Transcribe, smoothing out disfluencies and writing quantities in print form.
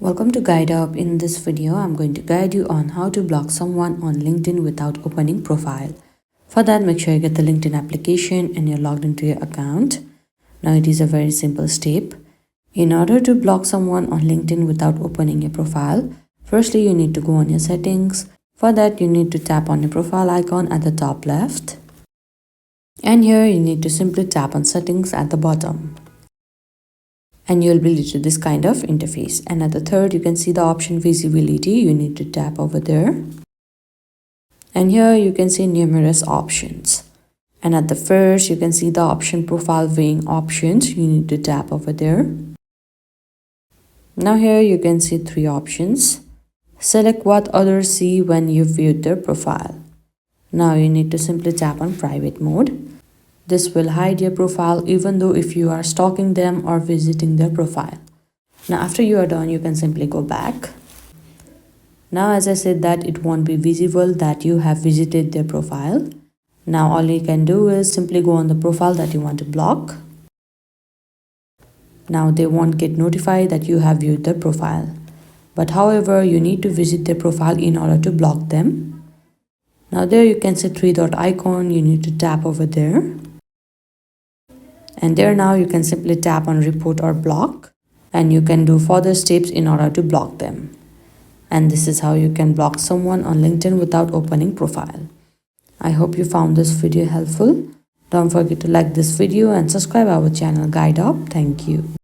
Welcome to Guide Up. In this video, I'm going to guide you on how to block someone on LinkedIn without opening profile. For that, make sure you get the LinkedIn application and you're logged into your account. Now, it is a very simple step. In order to block someone on LinkedIn without opening your profile, firstly, you need to go on your settings. For that, you need to tap on your profile icon at the top left. And here, you need to simply tap on settings at the bottom. And you'll be to this kind of interface. And at the third, you can see the option visibility. You need to tap over there. And here you can see numerous options. And at the first, you can see the option profile viewing options. You need to tap over there. Now here you can see three options. Select what others see when you viewed their profile. Now you need to simply tap on private mode. This will hide your profile even though if you are stalking them or visiting their profile. Now after you are done, you can simply go back. Now as I said that it won't be visible that you have visited their profile. Now all you can do is simply go on the profile that you want to block. Now they won't get notified that you have viewed their profile. But however, you need to visit their profile in order to block them. Now there you can see three dot icon. You need to tap over there. And there now you can simply tap on report or block, and you can do further steps in order to block them. And this is how you can block someone on LinkedIn without opening profile. I hope you found this video helpful. Don't forget to like this video and subscribe our channel Guide Up. Thank you.